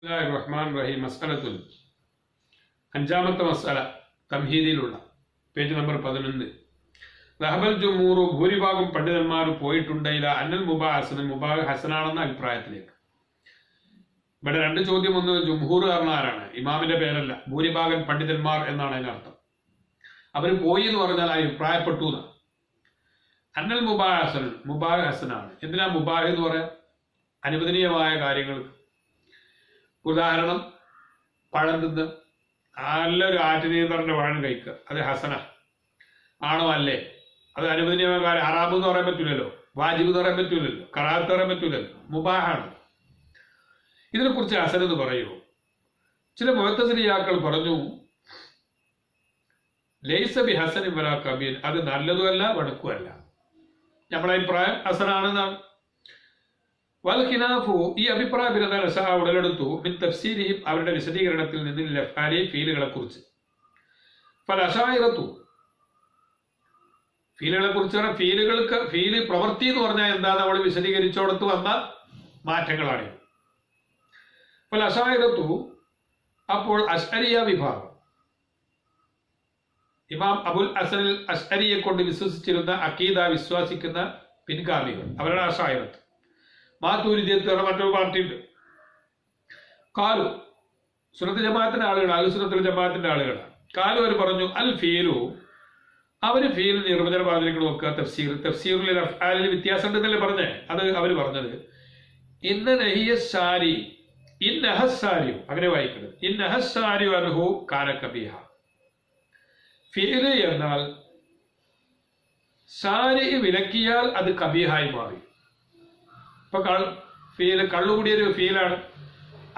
റഹ്മാൻ റഹീം മസ്അലത്തുൽ അഞ്ചാമത്തെ മസ്അല തംഹീദിലുള്ള page number 11. റഹബൽ ജുമൂറു ഭൂരിഭാഗം പണ്ഡിതന്മാർ പോയിട്ടുണ്ടെങ്കിൽ അന്നൽ മുബാഹ് ഹസൻ മുബാഹ് ഹസനാണെന്ന അഭിപ്രായത്തിലേക്ക്. ഇവിടെ രണ്ട് ചോദ്യം. ഒന്ന്, ജുംഹൂർ കാരണം ആരാണ്? ഇമാമിന്റെ പേരല്ല, ഭൂരിഭാഗം പണ്ഡിതന്മാർ എന്നാണ് അതിനർത്ഥം. അവർ പോയി എന്ന് പറഞ്ഞാൽ അഭിപ്രായപ്പെട്ടു എന്നാണ്. അന്നൽ മുബാഹ് ഹസൻ മുബാഹ് ഹസനാണ്. എന്തിനാ മുബാഹ് എന്ന് പറയാൻ? അനുവദനീയമായ കാര്യങ്ങൾക്ക്. ഉദാഹരണം, പഴം തിന്ന് നല്ലൊരു ആറ്റുനീന്തറിന്റെ പഴം കഴിക്കുക, അത് ഹസന ആണോ അല്ലേ? അത് അനുവദനീയമായ കാര്യം. ഹറാം എന്ന് പറയാൻ പറ്റൂലല്ലോ, വാജിബ് എന്ന് പറയാൻ പറ്റൂലല്ലോ, കറാത്ത് പറയാൻ പറ്റൂലല്ലോ, മുബാഹാണ്. ഇതിനെക്കുറിച്ച് ഹസൻ എന്ന് പറയുമോ? ചില മുഅ്തസിലിയാക്കൾ പറഞ്ഞു, ലൈസ ബി ഹസൻ വലാ കബീർ, അത് നല്ലതുമല്ല വടക്കുമല്ല. നമ്മുടെ അഭിപ്രായം ഹസനാണെന്നാണ്. വൽ ഖിലാഫു, ഈ അഭിപ്രായ ഭിന്നത ഉടലെടുത്തു മിൻ തഫ്സീരിഹിം, അവരുടെ വിശദീകരണത്തിൽ നിന്ന് ലഫ്ആലി ഫീലുകളെ കുറിച്ച്. ഫൽ അശായിറത്തു, ഫീലുകളെ കുറിച്ച് ഫീലുകൾക്ക് ഫീല് പ്രവൃത്തി എന്ന് പറഞ്ഞാൽ എന്താ നമ്മൾ വിശദീകരിച്ചോടത്ത് വന്ന മാറ്റങ്ങളാണ്. ഫൽ അശായിറത്തു, അപ്പോൾ അശ്അരിയ വിഭാഗം, ഇമാം അബുൽ ഹസൻ അശ്അരിയെ കൊണ്ട് വിശ്വസിച്ചിരുന്ന അഖീദ വിശ്വാസിക്കുന്ന പിൻഗാമികൾ, അവരുടെ അശായിറത്ത്. മാതൂരിദ്യത്ത് മറ്റൊരു പാർട്ടിയുണ്ട്. കാലു, സുന്നത്ത് ജമാഅത്തിന്റെ ആളുകൾ, അൽ സുന്നത്തുൽ ജമാഅത്തിന്റെ ആളുകളാണ്. കാലു അവർ പറഞ്ഞു, അൽ ഫീലു, അവര് ഫീൽ നിർവചനം പറഞ്ഞിരിക്കണം. നോക്കുക, തഫ്സീറുൽ അഫ്ആലിൽ വ്യത്യാസം ഉണ്ടെന്നല്ലേ പറഞ്ഞേ. അത് അവർ പറഞ്ഞത് ഇന്ന നഹിയസ്സാരി ഇന്നഹസ്സാരിയോ, അങ്ങനെ വായിക്കുന്നത്. ഇന്നഹസ്സാരിയോ അൻഹു കാന കബീഹ. ഫീല് എന്നാൽ സാരി വിലക്കിയാൽ അത് കബീഹായി മാറി. ഇപ്പൊ ഫീല് കള്ളുകൂടിയൊരു ഫീലാണ്,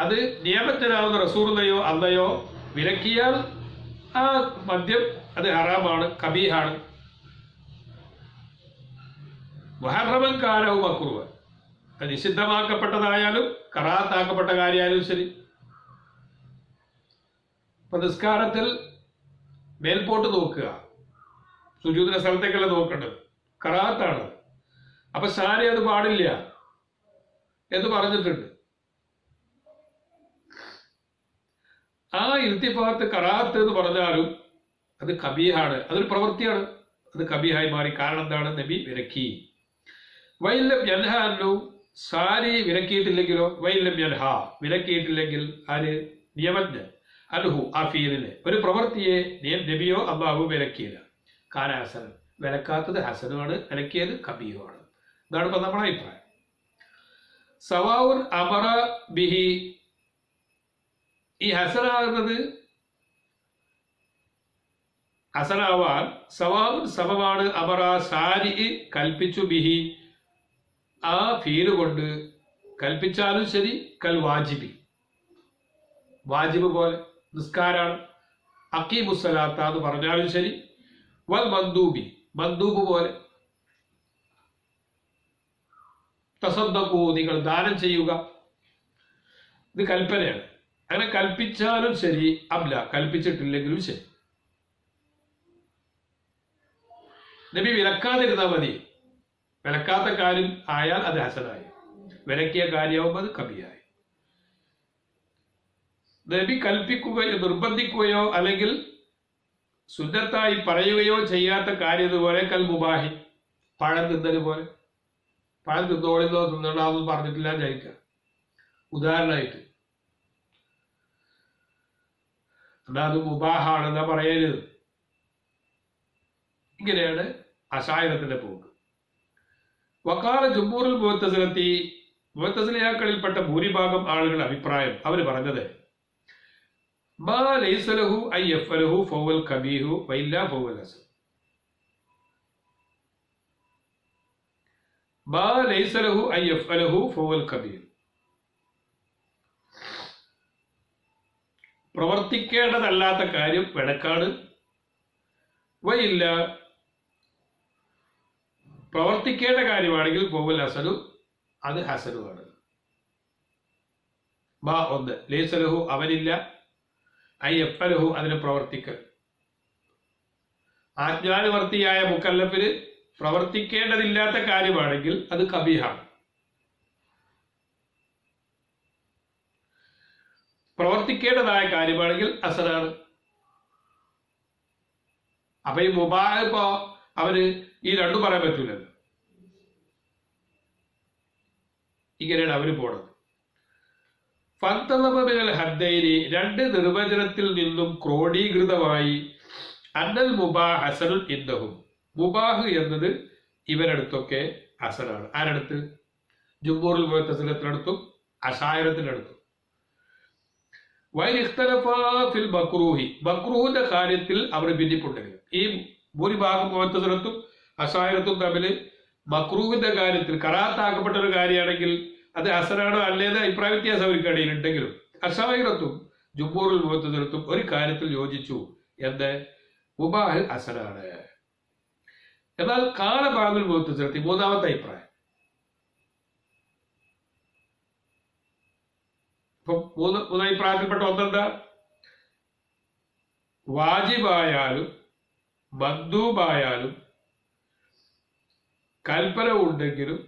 അത് നിയമത്തിനാവുന്ന റസൂലുള്ളയോ അല്ലയോ വിലക്കിയാൽ ആ മദ്യം അത് ഹറാമാണ്, കബീഹാണ്. മുഹറമൻ കാനഹു മക്റൂഹ്, അത് നിഷിദ്ധമാക്കപ്പെട്ടതായാലും കറാത്താക്കപ്പെട്ട കാര്യമായാലും ശരി. ഇപ്പൊ നിസ്കാരത്തിൽ മേൽപോട്ട് നോക്കുക, സുജൂദിന്റെ സ്ഥലത്തേക്കല്ല നോക്കേണ്ടത്, കറാത്താണ്. അപ്പൊ സാരി അത് പാടില്ല എന്ന് പറഞ്ഞിട്ടുണ്ട്. ആ ഇൽത്തിഫാത്ത് കറാത്ത് എന്ന് പറഞ്ഞാലും അത് കബീഹാണ്, അതൊരു പ്രവൃത്തിയാണ്, അത് കബീഹായി മാറി. കാരണം എന്താണ്? നബി വിലക്കി. വൈലം യൻഹാനു, സാരി വിലക്കിയിട്ടില്ലെങ്കിലോ, വൈലം യൻഹ വിലക്കിയിട്ടില്ലെങ്കിൽ ആര്? നിയമജ്ഞൻ അൽഹു, ആ ഫീലിന്, ഒരു പ്രവൃത്തിയെ നബിയോ അല്ലാഹു വിലക്കിയില്ല. കാന ഹസൻ, വിലക്കാത്തത് ഹസനുമാണ്, വിലക്കിയത് കബീഹുമാണ്. ഇതാണ് ഇപ്പൊ നമ്മുടെ അഭിപ്രായം. സവാവുൻ അമറ ബിഹി, ഈ ഹസനാകുന്നത് ഹസനാവാൻ സവാവുൻ സമമാണ്. അമറ സാരി കൽപ്പിച്ചു, ബിഹി ആ ഫീല് കൊണ്ട് കൽപ്പിച്ചാലും ശരി, കൽ വാജിബി വാജിബ് പോലെ നിസ്കാരാണ്, അക്കീമുസ്സലാത്ത എന്ന് പറഞ്ഞാലും ശരി, വൽ മന്ദൂബി മന്ദൂബ് പോലെ, തസദ്ദഖൂ നിങ്ങൾ ദാനം ചെയ്യുക, ഇത് കൽപ്പനയാണ്. അങ്ങനെ കൽപ്പിച്ചാലും ശരി, അബ്ല കൽപ്പിച്ചിട്ടില്ലെങ്കിലും ശരി. നബി വിലക്കാതിരുന്നാൽ മതി. വിലക്കാത്ത കാര്യം ആയാൽ അത് ഹസനായി, വിലക്കിയ കാര്യമാകുമ്പോൾ അത് കബിയായി. നബി കൽപ്പിക്കുകയോ നിർബന്ധിക്കുകയോ അല്ലെങ്കിൽ സുന്നത്തായി പറയുകയോ ചെയ്യാത്ത കാര്യം ഇതുപോലെ കൽ മുബാഹി, പഴം തിന്നതുപോലെ. പഴം തിന്നോളിന്നോ തിന്നണമെന്ന് പറഞ്ഞിട്ടില്ല വിചാരിക്കുക. ഉദാഹരണമായിട്ട് എന്നാ അത് മുബാഹാണെന്നാ പറയരുത്. ഇങ്ങനെയാണ് അശായനത്തിന്റെ പോക്ക്. വക്കാല ജുംഹൂറുൽ മുഅ്തസിലത്തി, മുഅ്തസിലിയാക്കളിൽപ്പെട്ട ഭൂരിഭാഗം ആളുകൾ അഭിപ്രായം, അവര് പറഞ്ഞത് മാ ലൈസ ലഹു അൻ യഫ്അലഹു ഫഹുവൽ കബീഹു വഇല്ലാ ഫഹുവൽ ഹസൻ. മാ ലൈസ ലഹു അൻ യഫ്അലഹു ഫഹുവൽ കബീഹ്, പ്രവർത്തിക്കേണ്ടതല്ലാത്ത കാര്യം വിലക്കാണ്. വയില്ല, പ്രവർത്തിക്കേണ്ട കാര്യമാണെങ്കിൽ ഫഹുവൽ ഹസനു, അത് ഹസനുമാണ്. മാ ഒന്ന്, ലൈസ ലഹു അവനില്ല, ഐ യഫ്അലഹു അതിനെ പ്രവർത്തിക്കൽ. ആജ്ഞാനുവർത്തിയായ മുക്കല്ലഫിന് പ്രവർത്തിക്കേണ്ടതില്ലാത്ത കാര്യമാണെങ്കിൽ അത് കബീഹാണ്. പ്രവർത്തിക്കേണ്ടതായ കാര്യമാണെങ്കിൽ ഹസനാണ്. അപ്പൊ ഈ മുബാഹ് ഇപ്പോ അവന് ഈ രണ്ടും പറയാൻ പറ്റൂലല്ലോ. ഇങ്ങനെയാണ് അവര് പോണത്. ഫന്തലബിനൽ ഹദ്ദൈനി രണ്ട് നിർവചനത്തിൽ നിന്നും ക്രോഡീകൃതമായി അന്നൽ മുബാഹ് ഹസനുൻ ഇൻദഹും മുബാഹ് എന്നത് ഇവരടുത്തൊക്കെ ഹസനാണ്. ആരടുത്ത്? ജുംഹൂറുൽ മുഅ്തസിലത്തിനടുത്തും അശായറത്തിനടുത്തും. ഫിൽ മക്രൂഹി മക്രൂഹിന്റെ കാര്യത്തിൽ അവർ ഭിന്നിപ്പുണ്ടെങ്കിൽ ഈ ഭൂരിഭാഗം മുഅ്തസിലത്തും അശായറത്തും തമ്മിൽ മക്രൂഹിന്റെ കാര്യത്തിൽ കറാത്താക്കപ്പെട്ട ഒരു കാര്യമാണെങ്കിൽ അത് ഹസനാണോ അല്ലേന്ന് അഭിപ്രായ വ്യത്യാസം അവർക്ക് ഇടയിലുണ്ടെങ്കിലും അശായറത്തും ജുംഹൂറുൽ മുഅ്തസിലത്തും ഒരു കാര്യത്തിൽ യോജിച്ചു. എന്ത്? മുബാഹ് ഹസനാണ്. എന്നാൽ കാലഭാഗുൽ മുഅ്തസിലത്തി മൂന്നാമത്തെ അഭിപ്രായം. ഇപ്പൊ മൂന്നഭിപ്രായത്തിൽപ്പെട്ട ഒന്നെന്താ? വാജിബായാലും മന്ദൂബായാലും കൽപ്പന ഉണ്ടെങ്കിലും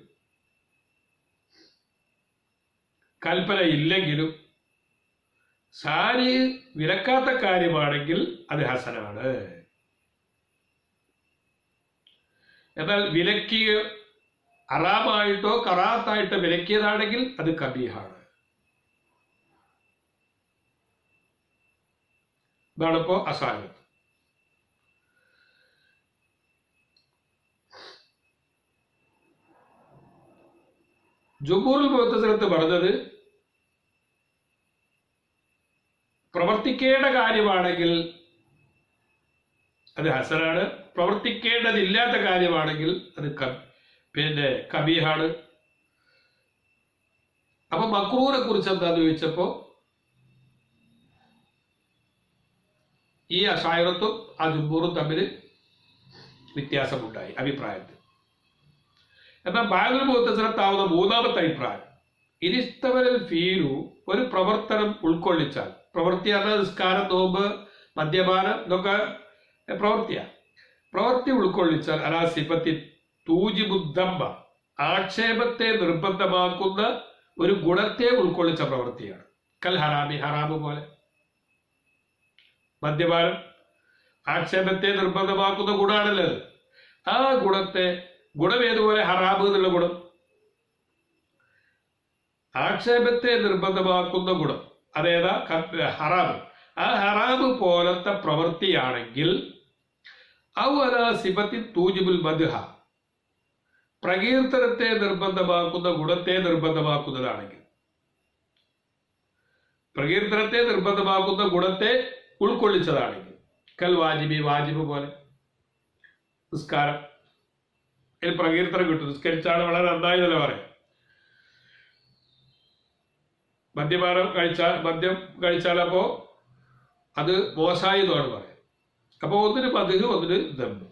കൽപ്പന ഇല്ലെങ്കിലും സാരി വിലക്കാത്ത കാര്യമാണെങ്കിൽ അത് ഹസനാണ്. എന്നാൽ വിലക്കിയ ഹറാമായിട്ടോ കറാത്തായിട്ടോ വിലക്കിയതാണെങ്കിൽ അത് കബീഹാണ്. ഇതാണിപ്പോ അസാരത്ത്. ജുംഹൂറുൽ മുഅ്തസിലത്ത് പറഞ്ഞത് പ്രവർത്തിക്കേണ്ട കാര്യമാണെങ്കിൽ അത് ഹസനാണ്, പ്രവർത്തിക്കേണ്ടതില്ലാത്ത കാര്യമാണെങ്കിൽ അത് കബീഹാണ്. അപ്പൊ മക്രൂഹിനെ കുറിച്ച് എന്താന്ന് ചോദിച്ചപ്പോ ഈ അശായറത്തും ആ ജുംഹൂറും തമ്മിൽ വ്യത്യാസമുണ്ടായി അഭിപ്രായത്തിൽ. എന്നാൽ ബഅദുൽ മുഅ്തസിലത്താവുന്ന മൂന്നാമത്തെ അഭിപ്രായം ഇനിസ്തവരൽ ഫീലു ഒരു പ്രവർത്തനം ഉൾക്കൊള്ളിച്ചാൽ, പ്രവൃത്തി പറഞ്ഞാൽ നിസ്കാരം, നോമ്പ്, മദ്യപാനം ഇതൊക്കെ പ്രവൃത്തിയാണ്. പ്രവൃത്തി ഉൾക്കൊള്ളിച്ചാൽ അലാ സിഫത്തി തൂജിബുദ്ദമ്മ ആക്ഷേപത്തെ നിർബന്ധമാക്കുന്ന ഒരു ഗുണത്തെ ഉൾക്കൊള്ളിച്ച പ്രവൃത്തിയാണ്. കൽ ഹറാമി ഹറാമ് പോലെ. മദ്യപാനം ആക്ഷേപത്തെ നിർബന്ധമാക്കുന്ന ഗുണമാണല്ലോ. ആ ഗുണത്തെ ഗുണമേതുപോലെ ഹറാമ് എന്നുള്ള ഗുണം ആക്ഷേപത്തെ നിർബന്ധമാക്കുന്ന ഗുണം അതേതാ? ഹറാമ്. ആ ഹറാമ് പോലത്തെ പ്രവൃത്തിയാണെങ്കിൽ ഔ അലാ സിഫത്തി തൂജിബുൽ മദ്ഹ പ്രകീർത്തനത്തെ നിർബന്ധമാക്കുന്ന ഗുണത്തെ നിർബന്ധമാക്കുന്നതാണെങ്കിൽ, പ്രകീർത്തനത്തെ നിർബന്ധമാക്കുന്ന ഗുണത്തെ ഉൾക്കൊള്ളിച്ചതാണെങ്കിൽ കൽ വാജിബി വാജിബ് പോലെ. നിസ്കാരം ഇതിൽ പ്രകീർത്തനം കിട്ടും. നിസ്കരിച്ചാണ് വളരെ നന്നായി തന്നെ പറയാം. മദ്യം കഴിച്ചാലപ്പോ അത് മോശമായി എന്നാണ് പറയാം. അപ്പൊ ഒന്നിന് മദ്ഹ് ഒന്നിന് ദമ്മ്.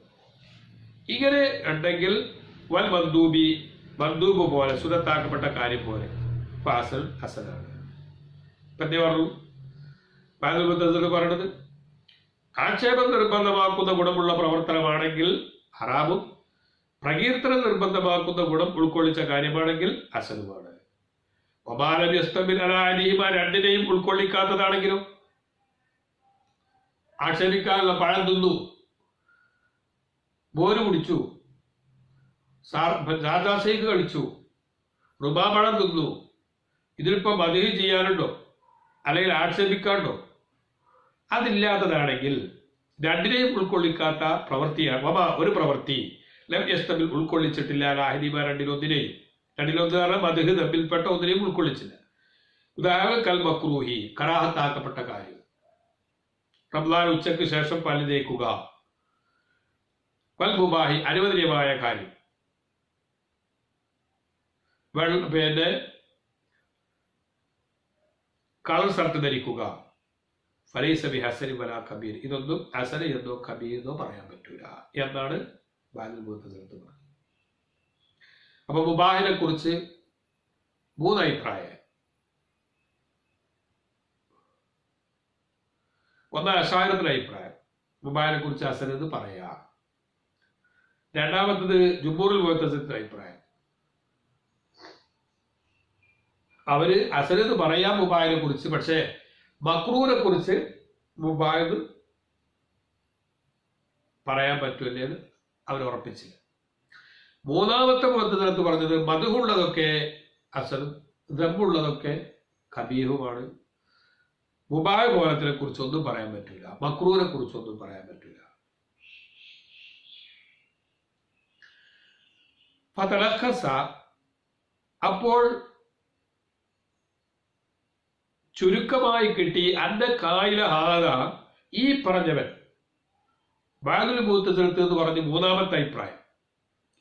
ഇങ്ങനെ ഉണ്ടെങ്കിൽ വൽ മന്ദൂബ് പോലെ സുന്നത്താക്കപ്പെട്ട കാര്യം പോലെ ഫാസൽ ഹസനാണ്. ഇപ്പൊ എന്തേ പറഞ്ഞു? പറയണത് ആക്ഷേപം നിർബന്ധമാക്കുന്ന ഗുണമുള്ള പ്രവർത്തനമാണെങ്കിൽ ഹറാമും, പ്രകീർത്തനം നിർബന്ധമാക്കുന്ന ഗുണം ഉൾക്കൊള്ളിച്ച കാര്യമാണെങ്കിൽ ഹസനുമാണ്. രണ്ടിനെയും ഉൾക്കൊള്ളിക്കാത്തതാണെങ്കിലും, ആക്ഷേപിക്കാനുള്ള പഴം തിന്നു, മോര് കുടിച്ചു, രാജാസേക്ക് കളിച്ചു, റുബാപഴം തിന്നു, ഇതിലിപ്പോ മദ്ഹ് ചെയ്യാനുണ്ടോ അല്ലെങ്കിൽ ആക്ഷേപിക്കാനുണ്ടോ? അതില്ലാത്തതാണെങ്കിൽ രണ്ടിനെയും ഉൾക്കൊള്ളിക്കാത്ത പ്രവൃത്തിയാണ്. ഒരു പ്രവൃത്തി ഉൾക്കൊള്ളിച്ചിട്ടില്ല ലാഹിദിമാർ രണ്ടിലൊന്നിനെയും. രണ്ടിലൊന്ന് പറഞ്ഞാൽ മദ്ഹ് തമ്മിൽപ്പെട്ട ഒന്നിനെയും ഉൾക്കൊള്ളിച്ചില്ല. ഉദാഹരണം കൽ മക്രൂഹി കറാഹത്താക്കപ്പെട്ട കാര്യം. റംസാൻ ഉച്ചയ്ക്ക് ശേഷം പല്ല് തേക്കുക. വൽ മുബാഹി അനുവദനീയമായ കാര്യം. പിന്നെ കളർ ഷർട്ട് ധരിക്കുക. ഫലൈസ ബി ഹസനി വലാ കബീർ. ഇതൊന്നും ഹസന എന്നോ കബീർ എന്നോ പറയാൻ പറ്റൂല എന്നാണ് ബഅദുൽ മുഅ്തസിലത്ത് പറഞ്ഞത്. അപ്പൊ മുബാഹിനെ കുറിച്ച് മൂന്ന് അഭിപ്രായം. ഒന്ന് അശായറത്തിന്റെ അഭിപ്രായം, മുബാഹിനെ കുറിച്ച് ഹസൻ എന്ന് പറയാം. രണ്ടാമത്തത് ജുംഹൂറുൽ മുഅ്തസിലത്തിന്റെ അഭിപ്രായം, അവര് ഹസൻ എന്ന് പറയാം മുബാഹിനെ കുറിച്ച്, പക്ഷേ മക്രൂനെ കുറിച്ച് മുബാഹ് പറയാൻ പറ്റുമല്ലേ എന്ന് അവർ ഉറപ്പിച്ചില്ല. മൂന്നാമത്തെ മുഅത്തസിലത്ത് പറഞ്ഞത് മദ്ഹുള്ളതൊക്കെ ഹസനും ദമ്മുള്ളതൊക്കെ ഖബീഹുമാണ്. മുബാഹ് പോലത്തിനെ കുറിച്ചൊന്നും പറയാൻ പറ്റില്ല, മക്രൂനെ കുറിച്ചൊന്നും പറയാൻ പറ്റില്ല. ഫതലഖസ, അപ്പോൾ ചുരുക്കമായി കിട്ടി അന്ന കായില ഹാദ, ഈ പറഞ്ഞവൻ ബഅദുൽ മുഅത്തസിലത്ത് എന്ന് പറഞ്ഞ് മൂന്നാമത്തെ അഭിപ്രായം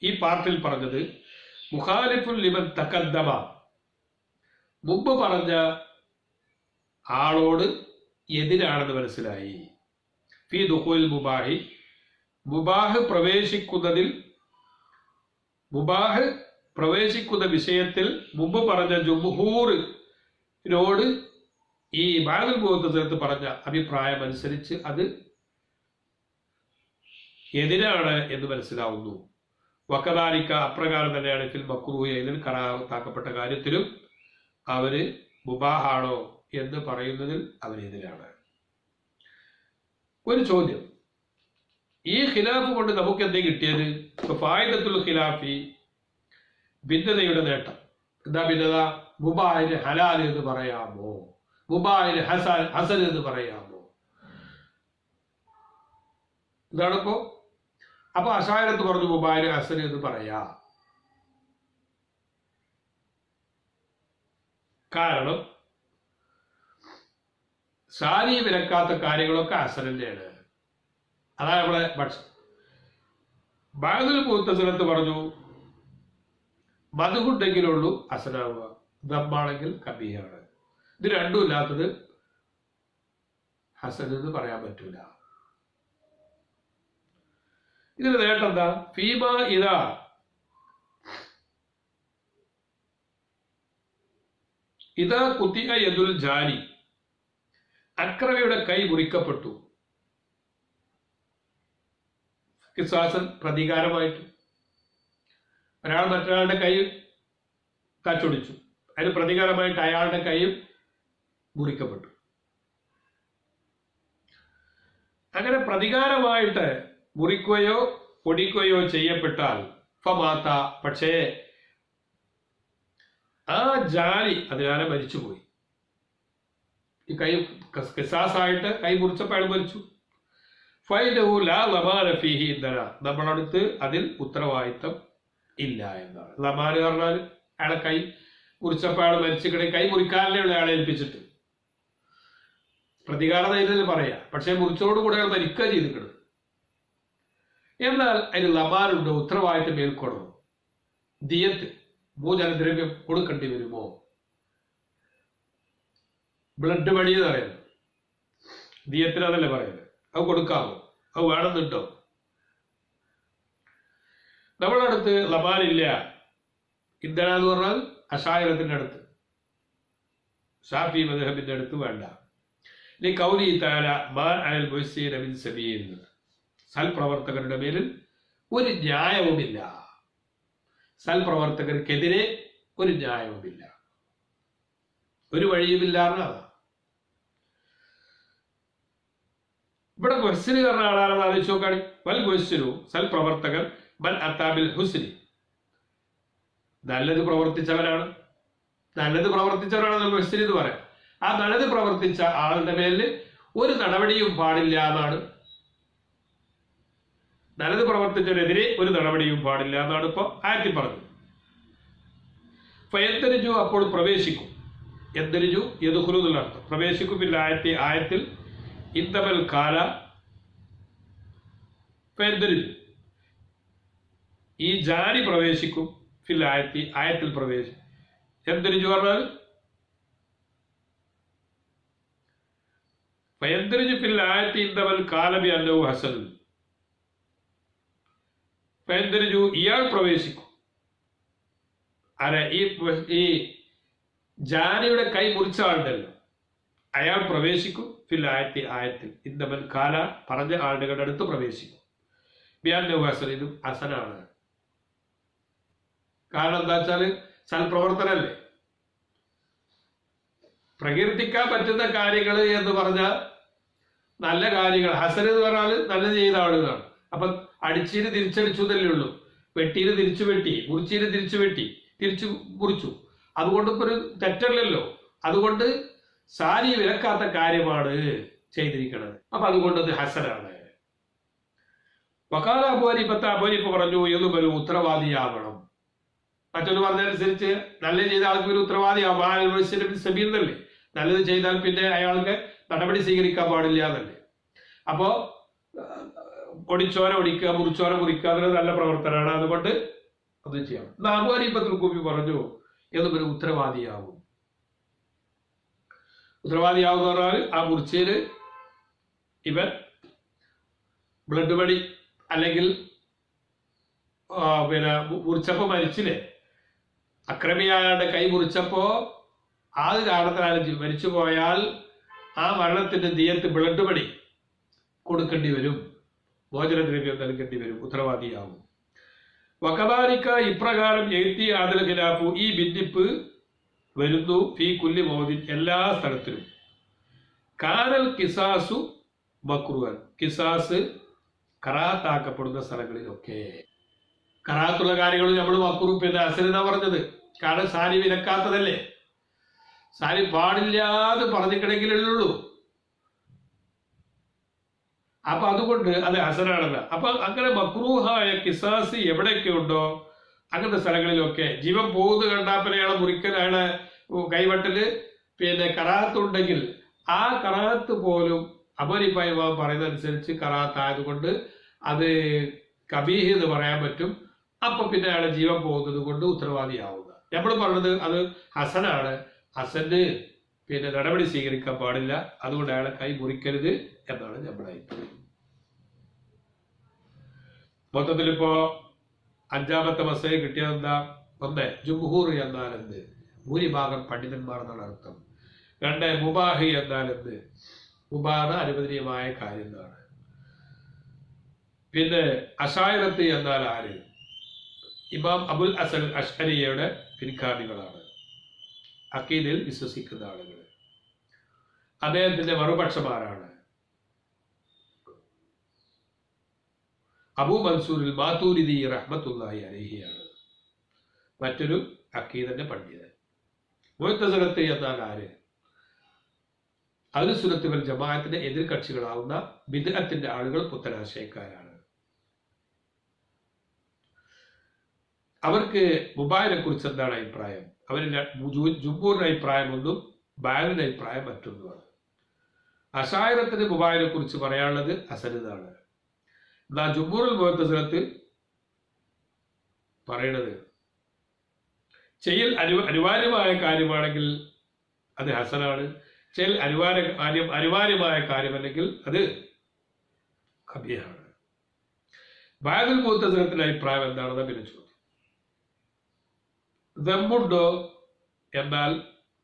ഈ പാർട്ടിൽ പറഞ്ഞത് മുഖാലിഫുൽ ലിമൻ തഖദ്ദമ, മുമ്പ് പറഞ്ഞ ആളോട് എതിരാണെന്ന് മനസ്സിലായി. ഫി ദുഖൂൽ മുബാഹി, മുബാഹ് പ്രവേശിക്കുന്ന വിഷയത്തിൽ മുമ്പ് പറഞ്ഞ ജുംഹൂറിനോട് ഈ ബഅദുൽ മുഅത്തസിലത്ത് പറഞ്ഞ അഭിപ്രായം അനുസരിച്ച് അത് എതിരാണ് എന്ന് മനസ്സിലാവുന്നു. വകദാലിക, അപ്രകാരം തന്നെയാണ് ഫിൽ മക്റൂഹി, ഇതിൽ കറാഹത്താക്കപ്പെട്ട കാര്യത്തിലും അവര് മുബാഹാണോ എന്ന് പറയുന്നതിൽ അവരെതിരാണ്. ഒരു ചോദ്യം, ഈ ഖിലാഫ് കൊണ്ട് നമുക്ക് എന്തേ കിട്ടിയത്? ഫായിദത്തുൽ ഖിലാഫി, ഭിന്നതയുടെ നേട്ടം. എന്താ ഭിന്നത? മുബാഹിന് ഹലാൽ എന്ന് പറയാമോ, മുബാഹിന് ഹസൻ എന്ന് പറയാമോ? ഇതാണിപ്പോ. അപ്പൊ അശായരത്ത് പറഞ്ഞു മുബാഹിന് ഹസൻ എന്ന് പറയാം. കാരണം സാരി വിലക്കാത്ത കാര്യങ്ങളൊക്കെ ഹസൻ തന്നെയാണ്. അതാണ് നമ്മളെ പക്ഷം. ബഅദുൽ മുഅത്തസിലത്ത് പറഞ്ഞു മദ്ഹുണ്ടെങ്കിലുള്ളൂ ഹസനാവുക, ദമ്മാണെങ്കിൽ ഖബീഹാണ്. ഇത് രണ്ടും ഇല്ലാത്തത് ഹസൻ എന്ന് പറയാൻ പറ്റൂല. ഇതിന് നേട്ടം എന്താ? ഫീമ ഇതാ കുത്തിയ യദുൽ ജാനി, അക്രമിയുടെ കൈ മുറിക്കപ്പെട്ടു, ഖിസാസൻ പ്രതികാരമായിട്ട്. ഒരാൾ മറ്റൊരാളുടെ കൈ കച്ചൊടിച്ചു, അതിന് പ്രതികാരമായിട്ട് അയാളുടെ കൈയും മുറിക്കപ്പെട്ടു. അങ്ങനെ പ്രതികാരമായിട്ട് മുറിക്കുകയോ പൊടിക്കുകയോ ചെയ്യപ്പെട്ടാൽ ഫമാത്ത, പക്ഷേ ആ ജാനി അതിനാലെ മരിച്ചുപോയി. ഈ കൈ ഖിസാസായിട്ട് കൈ മുറിച്ചപ്പോൾ അയാൾ മരിച്ചു. ഫൈനഹു ലാ ലമാന ഫീഹി ഇന്നന, നമ്മളടുത്ത് അതിൽ ഉത്തരവാദിത്തം ഇല്ല എന്നാണ്. ലമാന് പറഞ്ഞാൽ അയാളെ കൈ മുറിച്ചപ്പോൾ അയാൾ മരിച്ചിക്കണേ, കൈ മുറിക്കാനല്ലേ ഉള്ള അയാളെ ഏൽപ്പിച്ചിട്ട് പ്രതികാരം ഇതിൽ പറയാ. പക്ഷെ മുറിച്ചോടുകൂടെ അയാൾ മരിക്കുക ചെയ്തിട്ടുണ്ട്. എന്നാൽ അതിന് ലമാനുണ്ട്, ഉത്തരവാദിത്തം മേൽക്കൊള്ളണം. ദിയത്ത്, ഭൂജനദ്രവ്യം കൊടുക്കേണ്ടി വരുമോ? ബ്ലഡ് മണി എന്ന് പറയുന്നത് ദിയത്തിന് അതല്ലേ പറയുന്നത്. അത് കൊടുക്കാമോ? അത് വേണമെന്നുണ്ടോ? നമ്മുടെ അടുത്ത് ലമാനില്ല. ഇന്ത്യനാന്ന് പറഞ്ഞാൽ അശായറത്തിന്റെ അടുത്ത്, ഷാഫി മദ്ഹബിന്റെ അടുത്ത് വേണ്ട. ഇനി കൗലി തആല മാ അലൽ മുഹ്സിന മിൻ സബീൽ, സൽപ്രവർത്തകരുടെ മേലിൽ ഒരു ന്യായവുമില്ല, സൽപ്രവർത്തകർക്കെതിരെ ഒരു ന്യായവുമില്ല, ഒരു വഴിയുമില്ല എന്നതാണ്. ഇവിടെ മുഹ്സിന് പറഞ്ഞ ആളാണെന്ന് ആലോചിച്ച് നോക്കാണ്. വൽ മുഹ്സിനു, സൽപ്രവർത്തകൻ, മൻ അത്താബിൽ ഹുസ്നി, നല്ലത് പ്രവർത്തിച്ചവരാണ്. നല്ലത് പ്രവർത്തിച്ചവരാണെന്ന് മുഹ്സിൻ എന്ന് പറയാം. ആ നല്ലത് പ്രവർത്തിച്ച ആളുടെ മേലിൽ ഒരു നടപടിയും പാടില്ല എന്നാണ്. നല്ലത് പ്രവർത്തിച്ചവരെതിരെ ഒരു നടപടിയും പാടില്ല എന്നാണ് ഇപ്പൊ ആയത്തിൽ പറഞ്ഞത്. ഫയന്തരിജു, അപ്പോൾ പ്രവേശിക്കും. എന്തരിജു യദ്ഖുലു എന്നുള്ള അർത്ഥം. പ്രവേശിക്കും. പിന്നെ ആയത്തിൽ ഇന്തമൽ കാല ഫയന്തരിജു, ഈ ജാനി പ്രവേശിക്കും. ഫിൽ ആയത്തിൽ പ്രവേശിക്കും. എന്തരിജു പറഞ്ഞാൽ ഫയന്തരിജു ഫിൽ ആയത്തി ഇന്തമൽ കാലബി അന്നഹു ഹസൻ. ഫയന്തരിജു, ഇയാൾ പ്രവേശിക്കും. ആരെ? ഈ ജാനിയുടെ കൈ മുറിച്ച ആളുണ്ടല്ലോ, അയാൾ പ്രവേശിക്കും. ഫിൽ ആയത്തിൽ ഇന്നമൻ കാല, പറഞ്ഞ ആളുടെ അടുത്ത് പ്രവേശിക്കും. ബിഅന്നഹു ഹസൻ, ഇതും ഹസനാണ്. കാരണം എന്താ വെച്ചാല് സൽപ്രവർത്തനല്ലേ. പ്രകീർത്തിക്കാൻ പറ്റുന്ന കാര്യങ്ങൾ എന്ന് പറഞ്ഞാൽ നല്ല കാര്യങ്ങൾ. ഹസൻ എന്ന് പറഞ്ഞാൽ നല്ലത് ചെയ്ത ആളുകളാണ്. അപ്പൊ അടിച്ചീന് തിരിച്ചടിച്ചു എന്നല്ലേ ഉള്ളൂ. വെട്ടീന് തിരിച്ചു വെട്ടി, മുറിച്ചീന് തിരിച്ചു വെട്ടി, തിരിച്ചു മുറിച്ചു. അതുകൊണ്ട് ഇപ്പൊ ഒരു തെറ്റല്ലല്ലോ. അതുകൊണ്ട് സാരി വിലക്കാത്ത കാര്യമാണ് ചെയ്തിരിക്കുന്നത്. അപ്പൊ അതുകൊണ്ട് അത് ഹസനാണ്. വക്കാല അബൂഹനീഫ പറഞ്ഞു എന്നുപരി ഉത്തരവാദിയാവണം. മറ്റൊന്ന് പറഞ്ഞതനുസരിച്ച് നല്ലത് ചെയ്ത ആൾക്ക് ഒരു ഉത്തരവാദിയാവും. സബീന്നല്ലേ, നല്ലത് ചെയ്താൽ പിന്നെ അയാൾക്ക് നടപടി സ്വീകരിക്കാൻ പാടില്ല എന്നല്ലേ. അപ്പോ ഒടിച്ചോര ഒടിക്കുക, മുറിച്ചോര മുറിക്കുക, അതൊരു നല്ല പ്രവർത്തനമാണ്. അതുകൊണ്ട് അത് ചെയ്യാം. അബൂഹനീഫത്തുൽ കൂഫി പറഞ്ഞു എന്നുപരി ഉത്തരവാദിയാവും. ഉത്തരവാദിയാവും എന്ന് പറഞ്ഞാൽ ആ മുറിച്ചേര് ഇവൻ ബ്ലഡ് മണി അല്ലെങ്കിൽ പിന്നെ മുറിച്ചപ്പോ മരിച്ചില്ലേ, അക്രമിയാളുടെ കൈ മുറിച്ചപ്പോ ആ കാരണത്തിനാണ് മരിച്ചു പോയാൽ ആ മരണത്തിന്റെ ദിയത്ത് ബ്ലഡ് മണി കൊടുക്കേണ്ടി വരും, മോചനദ്രവ്യം നൽകേണ്ടി വരും, ഉത്തരവാദിയാവും. വകദാലിക ഇപ്രകാരം എഴുത്തി ആദൽ ഖിലാഫു ഈ ഭിന്നിപ്പ് വരുന്നു ഫീ കുല്ലി മൗദിൻ എല്ലാ സ്ഥലത്തിലും. കാനൽ കിസാസു മക്രുഹൻ കിസാസ് കറാത്താക്കപ്പെടുന്ന സ്ഥലങ്ങളിലൊക്കെ. കറാത്തുള്ള കാര്യങ്ങൾ നമ്മൾ മക്രു പിന്നെ അസലെന്നാ പറഞ്ഞത്. കാരണം സാരി വിലക്കാത്തതല്ലേ, സാരി പാടില്ലാതെ പറഞ്ഞിട്ടുണ്ടെങ്കിലുള്ളൂ. അപ്പൊ അതുകൊണ്ട് അത് ഹസനാണല്ല. അപ്പൊ അങ്ങനെ മക്രൂഹായ കിസാസ് എവിടെയൊക്കെ ഉണ്ടോ അങ്ങനത്തെ സ്ഥലങ്ങളിലൊക്കെ ജീവൻ പോകുന്നത് കണ്ടാൽ അയാളെ മുറിക്കൽ, അയാളെ കൈവട്ടല് പിന്നെ കറാത്തുണ്ടെങ്കിൽ ആ കറാത്ത് പോലും അബൂഹനീഫ പറയുന്ന അനുസരിച്ച് കറാത്ത് ആയതുകൊണ്ട് അത് കബീഹ് എന്ന് പറയാൻ പറ്റും. അപ്പൊ പിന്നെ അയാളെ ജീവൻ പോകുന്നത് കൊണ്ട് ഉത്തരവാദിയാവുക. നമ്മൾ പറഞ്ഞത് അത് ഹസനാണ്. ഹസന് പിന്നെ നടപടി സ്വീകരിക്കാൻ പാടില്ല, അതുകൊണ്ട് അയാളെ കൈ മുറിക്കരുത് എന്നാണ് നമ്മുടെ അഭിപ്രായം. മൊത്തത്തിലിപ്പോ അഞ്ചാമത്തെ മസല കിട്ടിയത് എന്താ? ഒന്ന്, ജുംഹൂർ എന്നാൽ എന്ത്? ഭൂരിഭാഗം പണ്ഡിതന്മാർ എന്നാണ് അർത്ഥം. രണ്ട്, മുബാഹി എന്നാൽ എന്ത്? മുബാഹ് അനുവദനീയമായ കാര്യം എന്നാണ്. പിന്നെ അശായറത്ത് എന്നാൽ ആര്? ഇമാം അബുൽ അസൽ അഷ്അരിയുടെ പിൻഗാമികളാണ്, അഖീദയിൽ വിശ്വസിക്കുന്ന ആളുകൾ. അദ്ദേഹത്തിന്റെ മറുപക്ഷമാരാണ് അബൂ മൻസൂറിൽ മാതൂരിദി റഹ്മത്തുള്ളാഹി അലൈഹിയാണ് മറ്റൊരു അഖീദന്റെ പണ്ഡിതൻ. മുഅ്തസിലത്ത് എന്നാൽ ആര്? അഹ്ലുസുന്നത്ത് വൽ ജമാഅത്തിന്റെ എതിർ കക്ഷികളാവുന്ന ബിദ്അത്തിന്റെ ആളുകൾ, പുത്തനാശയക്കാരാണ്. അവർക്ക് മുബാഹിനെ കുറിച്ച് എന്താണ് അഭിപ്രായം? അവരിൽ ജുംഹൂറിന്റെ അഭിപ്രായം ഒന്നും, ബാലിന്റെ അഭിപ്രായം മറ്റൊന്നുമാണ്. അശായറത്തിന് മുബാഹിനെ കുറിച്ച് പറയാനുള്ളത് ഹസനാണ്. എന്നാ ജുംഹൂറുൽ മുഅ്തസിലത്ത് പറയണത് ചെയ്യൽ അനിവാര്യമായ കാര്യമാണെങ്കിൽ അത് ഹസനാണ്, ചെയ്യൽ അനിവാര്യമായ കാര്യമല്ലെങ്കിൽ അത് ഖബീഹാണ്. ബഅദുൽ മുഅ്തസിലത്തിന്റെ അഭിപ്രായം എന്താണെന്ന് പിന്നെ ചോദ്യം. ദമ്മുണ്ടോ എന്നാൽ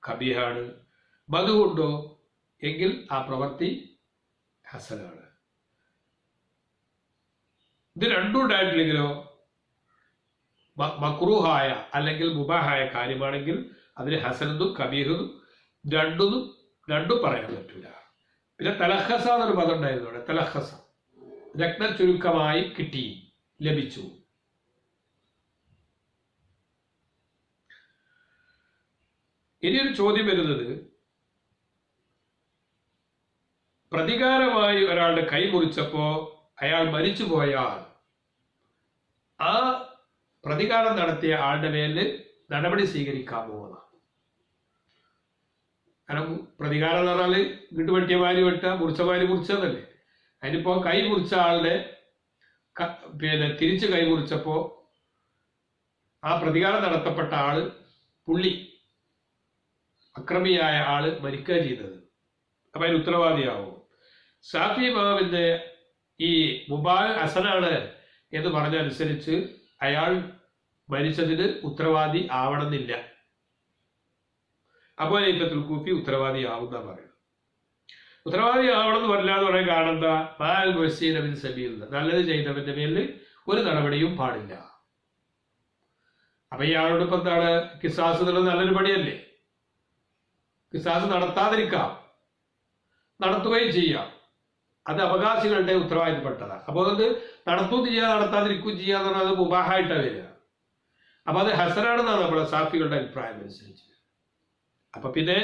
ഖബീഹാണ്, മദ്ഹുണ്ടോ എങ്കിൽ ആ പ്രവൃത്തി ഹസനാണ്. ഇത് രണ്ടും ഉണ്ടായിട്ടില്ലെങ്കിലോ, മക്രൂഹായ അല്ലെങ്കിൽ മുബാഹായ കാര്യമാണെങ്കിൽ അതിന് ഹസനെന്നും കബീഹും രണ്ടും പറയാൻ പറ്റൂല. പിന്നെ തലഹസ എന്നൊരു പദം ഉണ്ടായിരുന്നു അവിടെ. തലഹസ രത്ന ചുരുക്കമായി കിട്ടി, ലഭിച്ചു. ഇനിയൊരു ചോദ്യം വരുന്നത്, പ്രതികാരമായി ഒരാളുടെ കൈ മുറിച്ചപ്പോ അയാൾ മരിച്ചു പോയാൽ ആ പ്രതികാരം നടത്തിയ ആളുടെ മേലിൽ നടപടി സ്വീകരിക്കാമോ എന്നാണ്. കാരണം പ്രതികാരം എന്ന് പറഞ്ഞാല് ഇങ്ങോട്ട് വെട്ടിയ വാരി വെട്ടുക, മുറിച്ച വാരി മുറിച്ചതല്ലേ. അതിനിപ്പോ കൈ മുറിച്ച ആളുടെ പിന്നെ തിരിച്ച് കൈ മുറിച്ചപ്പോ ആ പ്രതികാരം നടത്തപ്പെട്ട ആള് പുള്ളി അക്രമിയായ ആള് മരിക്കുക ചെയ്തത്. അപ്പൊ അതിന് ഉത്തരവാദിയാവും. ഷാഫി ഇമാമിന്റെ ഈ മുബാഹ് ഹസനാണ് എന്ന് പറഞ്ഞനുസരിച്ച് അയാൾ മരിച്ചതിന് ഉത്തരവാദി ആവണമെന്നില്ല. അപ്പോൾ അബൂഹനീഫത്തുൽ കൂഫി ഉത്തരവാദി ആവുന്ന പറയുന്നത്. ഉത്തരവാദി ആവണമെന്ന് പറഞ്ഞാന്ന് പറയാൻ കാരണം എന്താ? മാൽ മുഹ്സിന മിൻ സബീൽ, നല്ലത് ചെയ്തവന്റെ മേലിൽ ഒരു നടപടിയും പാടില്ല. അപ്പൊ ഇയാളോട് ഇപ്പൊ എന്താണ്? കിസാസ് എന്നുള്ളത് നല്ലൊരു പണിയല്ലേ. കിസാസ് നടത്താതിരിക്കാം, നടത്തുകയും ചെയ്യാം. അത് അവകാശികളുടെ ഉത്തരവാദിത്തപ്പെട്ടതാണ്. അപ്പോൾ അത് നടത്തുകയും ചെയ്യാം, നടത്താതിരിക്കുകയും ചെയ്യാന്ന് പറഞ്ഞാൽ അത് മുബാഹായിട്ടാണ് വരിക. അപ്പൊ അത് ഹസനാണെന്നാണ് നമ്മുടെ സാഫികളുടെ അഭിപ്രായം അനുസരിച്ച്. അപ്പൊ പിന്നെ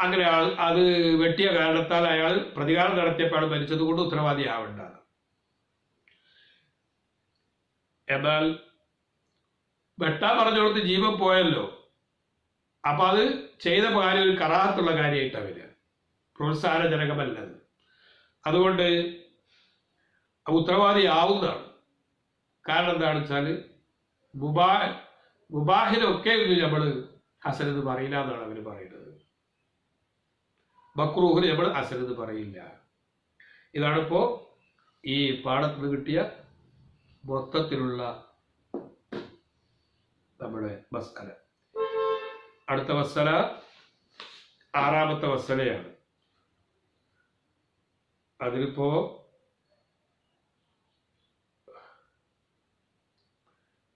അങ്ങനെ അത് വെട്ടിയ കാരണത്താൽ അയാൾ പ്രതികാരം നടത്തിയപ്പോൾ മരിച്ചത് കൊണ്ട് ഉത്തരവാദിയാവേണ്ടതാണ്. എന്നാൽ വെട്ടാൻ പറഞ്ഞോടത്ത് ജീവൻ പോയല്ലോ, അപ്പൊ അത് ചെയ്ത കാര്യം ഒരു കറാഹത്തുള്ള കാര്യമായിട്ടാണ് വരിക, പ്രോത്സാഹനജനകമല്ലത്. അതുകൊണ്ട് ഉത്തരവാദിയാവുന്നതാണ്. കാരണം എന്താണെന്ന് വെച്ചാൽ മുബാഹിനൊക്കെ നമ്മൾ ഹസൻ എന്ന് പറയില്ല എന്നാണ് അവർ പറയുന്നത്. മക്രൂഹിന് നമ്മൾ ഹസൻ എന്ന് പറയില്ല. ഇതാണിപ്പോ ഈ പാഠത്തിൽ നിന്ന് കിട്ടിയ മൊത്തത്തിലുള്ള നമ്മുടെ മസ്അല. അടുത്ത മസ്അല 6ാമത്തെ മസ്അലയാണ്. അതിലിപ്പോ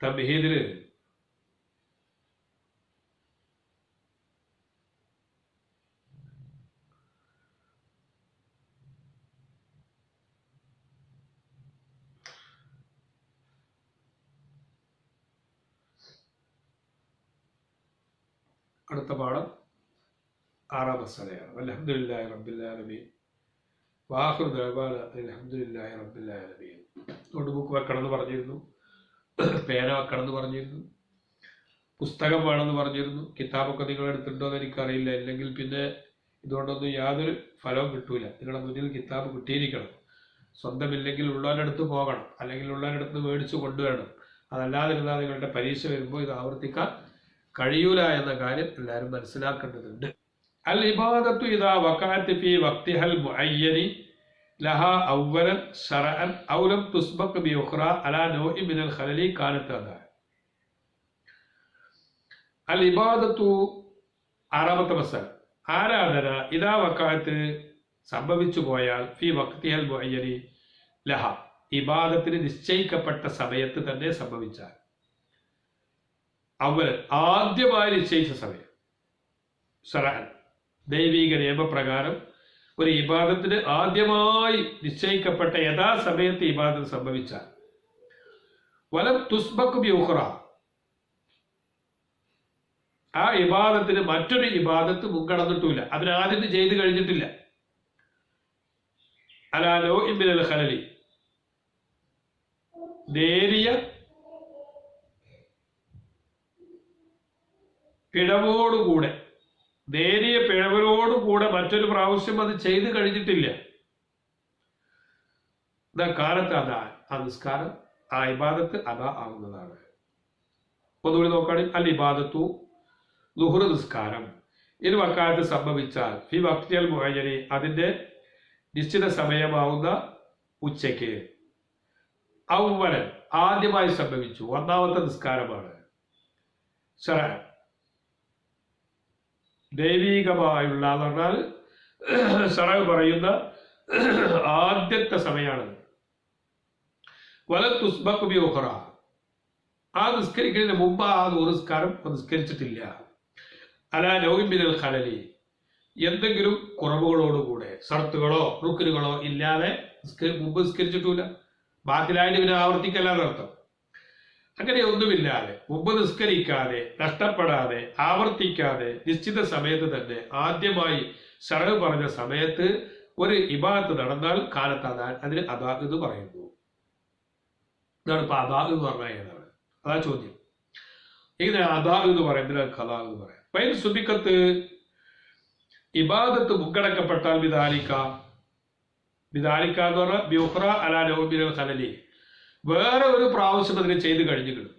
തംഹീദില് അടുത്ത പാഠം 6ാം മസ്അലയാണ്. അൽഹംദുലില്ലാഹി റബ്ബിൽ ആലമീൻ വാഖിറു ദഅവാന അൽഹംദുലില്ലാഹി റബ്ബിൽ ആലമീൻ. നോട്ട്ബുക്ക് വെക്കണമെന്ന് പറഞ്ഞിരുന്നു, പേന വെക്കണമെന്ന് പറഞ്ഞിരുന്നു, പുസ്തകം വേണമെന്ന് പറഞ്ഞിരുന്നു. കിതാബൊക്കെ നിങ്ങൾ എടുത്തിട്ടുണ്ടോ എന്ന് എനിക്കറിയില്ല. ഇല്ലെങ്കിൽ പിന്നെ ഇതുകൊണ്ടൊന്നും യാതൊരു ഫലവും കിട്ടൂല. നിങ്ങളുടെ മുന്നിൽ കിതാബ് കിട്ടിയിരിക്കണം. സ്വന്തമില്ലെങ്കിൽ ഉള്ളവരടുത്ത് പോകണം, അല്ലെങ്കിൽ ഉള്ളവരടുത്ത് മേടിച്ചു കൊണ്ടുവരണം. അതല്ലാതിരുന്നാൽ നിങ്ങളുടെ പരീക്ഷ വരുമ്പോൾ ഇത് ആവർത്തിക്കാൻ കഴിയൂല എന്ന കാര്യം എല്ലാവരും മനസ്സിലാക്കേണ്ടതുണ്ട്. അൽ ഇബാദത്തു ഇദാ വഖഅത് ഫീ വഖ്തിഹൽ മുഅയ്യനി ലഹാ അവ്വലൻ ശറഅൻ ഔ ലം തുസ്ബഖ് ബി ഉഖ്റാ അലാ നൗഇ മിനൽ ഖലലി കാനത് അദാ. അൽ ഇബാദത്തു 6ാമത്തെ മസ്അല, ആരാധന ഇദാ വഖഅത് സംഭവിച്ചു പോയാൽ ഫീ വഖ്തിഹൽ മുഅയ്യനി ലഹ ഇബാദത്തിന് നിശ്ചയിക്കപ്പെട്ട സമയത്ത് തന്നെ സംഭവിച്ചാൽ, അവൻ ആദ്യമായി നിശ്ചയിച്ച സമയം ശറഅൻ ദൈവിക നിയമപ്രകാരം ഒരു ഇബാദത്തിന് ആദ്യമായി നിശ്ചയിക്കപ്പെട്ട യഥാസമയത്ത് ഇബാദത്ത് സംഭവിച്ചാൽ, വലം തുസ്ബഖ് ബി ഉഖ്റാ ആ ഇബാദത്തിന് മറ്റൊരു ഇബാദത്ത് മുൻകടന്നിട്ടില്ല, അതിനാദ്യം ചെയ്ത് കഴിഞ്ഞിട്ടില്ല. അലാ നൗഇ മിനൽ ഖലലി നേരിയ പിഴവോടുകൂടെ, നേരിയ പിഴവരോടുകൂടെ മറ്റൊരു പ്രാവശ്യം അത് ചെയ്ത് കഴിഞ്ഞിട്ടില്ല. കാലത്ത് അതാ ആ നിസ്കാരം, ആ ഇബാദത്ത് അതാ ആവുന്നതാണ്. ഒന്നുകൂടി നോക്കുകയാണെങ്കിൽ അൽ ഇബാദത്തു ളുഹ്ർ നിസ്കാരം ഇൽ വഖഅത്ത് സംഭവിച്ചാൽ ഫി വഖ്തിൽ മുഅയ്യനി അതിന്റെ നിശ്ചിത സമയമാവുന്ന ഉച്ചയ്ക്ക്, അവ്വലൻ ആദ്യമായി സംഭവിച്ചു, ഒന്നാമത്തെ നിസ്കാരമാണ്. ശറഅൻ ദൈവികമായുള്ള എന്ന് പറഞ്ഞാൽ ശറഅ് പറയുന്ന ആദ്യത്തെ സമയമാണത്. വലം തുസ്ബഖ് ബി ഉഖ്റാ ആ നിസ്കരിക്കുന്നതിന് മുമ്പ് ആ നിസ്കാരം നിസ്കരിച്ചിട്ടില്ല. അലാ നൗഇ മിനൽ ഖലലി എന്തെങ്കിലും കുറവുകളോടുകൂടെ, ഷർത്തുകളോ റുക്നുകളോ ഇല്ലാതെ മുമ്പ് നിസ്കരിച്ചിട്ടില്ല, ബാത്തിലായിട്ട് പിന്നെ ആവർത്തിക്കല്ലാതെ അർത്ഥം. അങ്ങനെ ഒന്നുമില്ലാതെ മുമ്പ് നിസ്കരിക്കാതെ, നഷ്ടപ്പെടാതെ, ആവർത്തിക്കാതെ നിശ്ചിത സമയത്ത് തന്നെ ആദ്യമായി ശറഅ് പറഞ്ഞ സമയത്ത് ഒരു ഇബാദത്ത് നടന്നാൽ കാലത്ത് അതാ, അതിന് അദാ എന്ന് പറയുന്നു. ഇതാണ് ഇപ്പൊ അദാ എന്ന് പറഞ്ഞാൽ ഏതാണ്? അതാ ചോദ്യം. ഇങ്ങനെ അദാ എന്ന് പറയുന്നത് ഖദാ എന്ന് പറയാം. ഫൈൻ സുബിക്കത്ത് ഇബാദത്ത് മുൻകടക്കപ്പെട്ടാൽ ബിദാലിക എന്ന് പറഞ്ഞാൽ ബിഉഖ്റ അലാ നൗഇ മിനൽ ഖലലി വേറെ ഒരു പ്രാവശ്യം അതിനെ ചെയ്ത് കഴിഞ്ഞിട്ടുണ്ട്.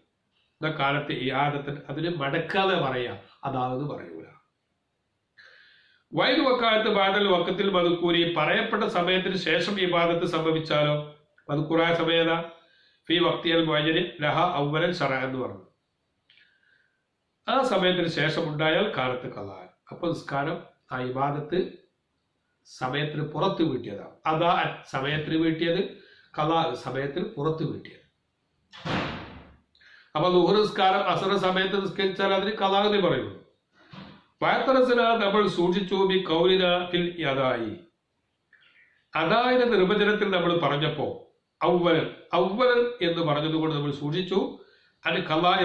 എന്നാ കാലത്ത് ഈ ആദത്തിന് അതിന് മടക്കാതെ പറയാം, അതാവെന്ന് പറയൂല. വൈദ് വക്കാലത്ത് ബാദൽ വക്കത്തിൽ മദ്കൂരി പറയപ്പെട്ട സമയത്തിന് ശേഷം ഈ ഇബാദത്ത് സംഭവിച്ചാലോ, മദ്കൂറായ സമയത ഫീ വഖ്തിൽ മുഅയ്യനി ലഹ അവ്വലൻ ശറഅൻ എന്ന് പറഞ്ഞു. ആ സമയത്തിന് ശേഷം ഉണ്ടായാൽ കാലത്ത് ഖദാ. അപ്പൊ നിസ്കാരം ആ ഇബാദത്ത് സമയത്തിന് പുറത്ത് വീട്ടിയതാണ്. അതാ സമയത്തിന് വീട്ടിയത്, ഖദാ സമയത്തിന് പുറത്ത് വീട്ടിയത്. അപ്പൊ ളുഹ്ർ നിസ്കാരം അസ്ർ സമയത്ത് നിസ്കരിച്ചാൽ അതിന് ഖദാ എന്നേ പറയുള്ളൂ. ഫയത്തറസിന നമ്മൾ സൂക്ഷിച്ചു ബി കൗലിന ഫിൽ യദായി. അദായിന്റെ നിർവചനത്തിൽ നമ്മൾ പറഞ്ഞപ്പോ ഔവലൻ എന്ന് പറഞ്ഞതുകൊണ്ട് നമ്മൾ സൂക്ഷിച്ചു. അത് ഖലായി